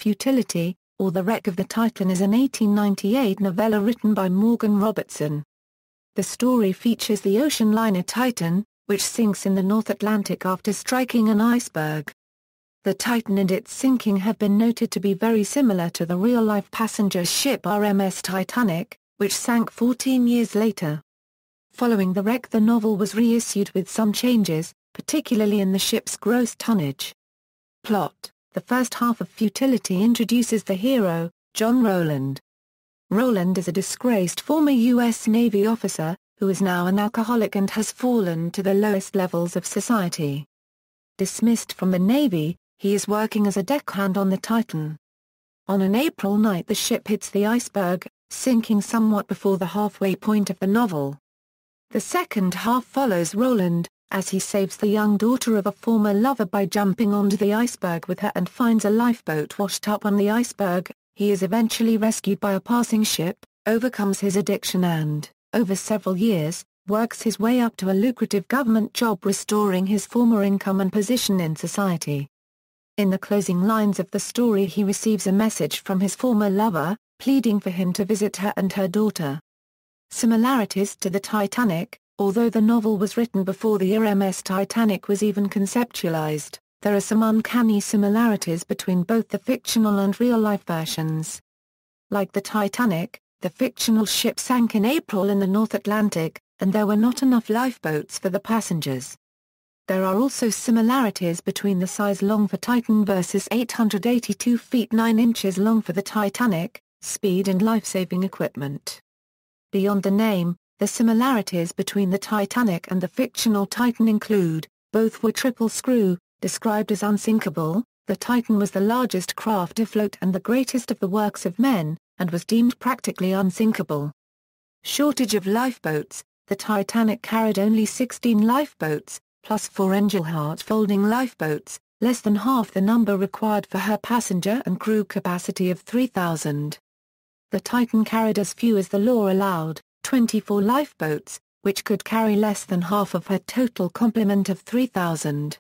Futility, or The Wreck of the Titan is an 1898 novella written by Morgan Robertson. The story features the ocean liner Titan, which sinks in the North Atlantic after striking an iceberg. The Titan and its sinking have been noted to be very similar to the real-life passenger ship RMS Titanic, which sank 14 years later. Following the wreck, the novel was reissued with some changes, particularly in the ship's gross tonnage. Plot: the first half of Futility introduces the hero, John Rowland. Rowland is a disgraced former U.S. Navy officer, who is now an alcoholic and has fallen to the lowest levels of society. Dismissed from the Navy, he is working as a deckhand on the Titan. On an April night, the ship hits the iceberg, sinking somewhat before the halfway point of the novel. The second half follows Rowland, as he saves the young daughter of a former lover by jumping onto the iceberg with her and finds a lifeboat washed up on the iceberg. He is eventually rescued by a passing ship, overcomes his addiction and, over several years, works his way up to a lucrative government job, restoring his former income and position in society. In the closing lines of the story, he receives a message from his former lover, pleading for him to visit her and her daughter. Similarities to the Titanic: although the novel was written before the RMS Titanic was even conceptualized, there are some uncanny similarities between both the fictional and real-life versions. Like the Titanic, the fictional ship sank in April in the North Atlantic, and there were not enough lifeboats for the passengers. There are also similarities between the size long for Titan versus 882 feet 9 inches long for the Titanic, speed and life-saving equipment. Beyond the name, the similarities between the Titanic and the fictional Titan include: both were triple-screw, described as unsinkable. The Titan was the largest craft afloat and the greatest of the works of men, and was deemed practically unsinkable. Shortage of lifeboats: the Titanic carried only 16 lifeboats, plus 4 Engelhart folding lifeboats, less than half the number required for her passenger and crew capacity of 3,000. The Titan carried as few as the law allowed, 24 lifeboats, which could carry less than half of her total complement of 3,000.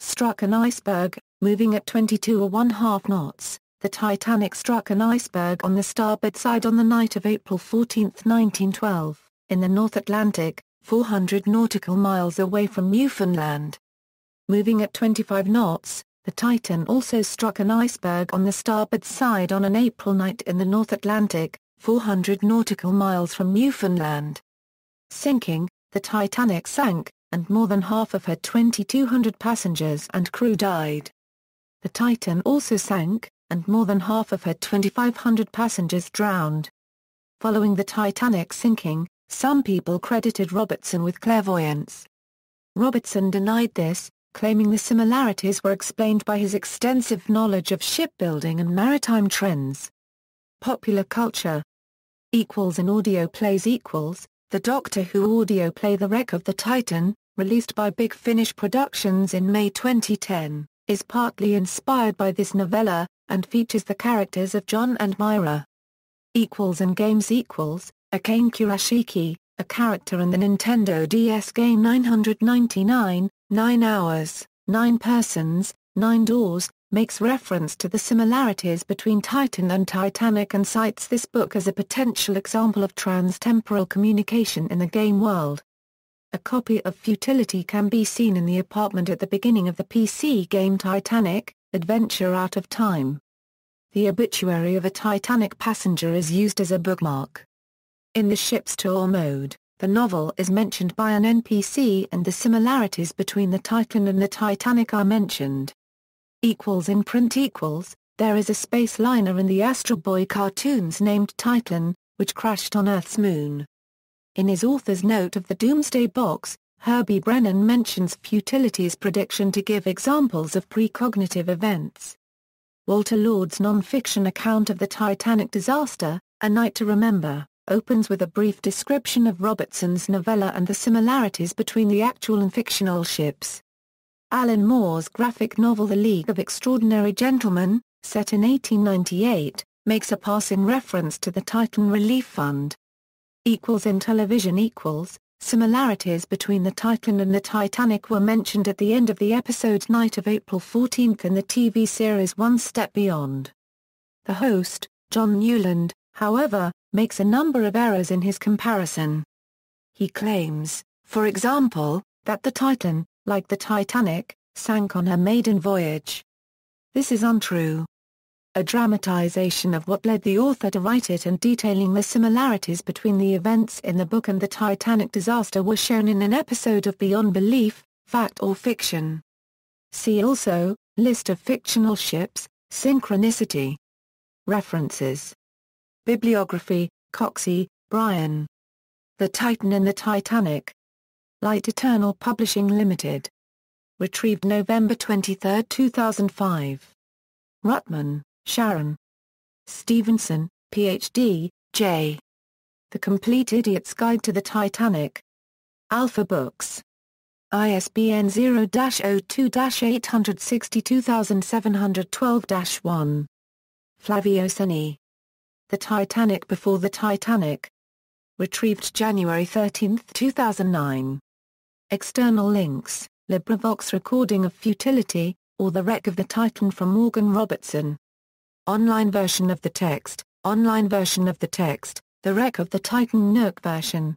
Struck an iceberg, moving at 22 1/2 knots. The Titanic struck an iceberg on the starboard side on the night of April 14, 1912, in the North Atlantic, 400 nautical miles away from Newfoundland. Moving at 25 knots, the Titan also struck an iceberg on the starboard side on an April night in the North Atlantic, 400 nautical miles from Newfoundland. Sinking: the Titanic sank, and more than half of her 2,200 passengers and crew died. The Titan also sank, and more than half of her 2,500 passengers drowned. Following the Titanic sinking, some people credited Robertson with clairvoyance. Robertson denied this, claiming the similarities were explained by his extensive knowledge of shipbuilding and maritime trends. Popular culture. In audio plays: the Doctor Who audio play The Wreck of the Titan, released by Big Finish Productions in May 2010, is partly inspired by this novella, and features the characters of John and Myra. In games: Akane Kurashiki, a character in the Nintendo DS game 999, 9 Hours, 9 Persons, 9 Doors, makes reference to the similarities between Titan and Titanic and cites this book as a potential example of trans-temporal communication in the game world. A copy of Futility can be seen in the apartment at the beginning of the PC game Titanic: Adventure Out of Time. The obituary of a Titanic passenger is used as a bookmark. In the ship's tour mode, the novel is mentioned by an NPC and the similarities between the Titan and the Titanic are mentioned. In print: there is a space liner in the Astro Boy cartoons named Titan, which crashed on Earth's moon. In his author's note of the Doomsday Box, Herbie Brennan mentions Futility's prediction to give examples of precognitive events. Walter Lord's non-fiction account of the Titanic disaster, A Night to Remember, opens with a brief description of Robertson's novella and the similarities between the actual and fictional ships. Alan Moore's graphic novel The League of Extraordinary Gentlemen, set in 1898, makes a passing reference to the Titan Relief Fund. In television: similarities between the Titan and the Titanic were mentioned at the end of the episode Night of April 14 in the TV series One Step Beyond. The host, John Newland, however, makes a number of errors in his comparison. He claims, for example, that the Titan, like the Titanic, sank on her maiden voyage. This is untrue. A dramatization of what led the author to write it and detailing the similarities between the events in the book and the Titanic disaster was shown in an episode of Beyond Belief, Fact or Fiction. See also, List of fictional ships, Synchronicity. References. Bibliography, Coxey, Brian. The Titan and the Titanic. Light Eternal Publishing Limited. Retrieved November 23, 2005. Ruttman, Sharon. Stevenson, Ph.D., J. The Complete Idiot's Guide to the Titanic. Alpha Books. ISBN 0-02-862712-1. Flavio Seni. The Titanic Before the Titanic. Retrieved January 13, 2009. External links, LibriVox recording of Futility, or The Wreck of the Titan from Morgan Robertson. Online version of the text, The Wreck of the Titan Nook version.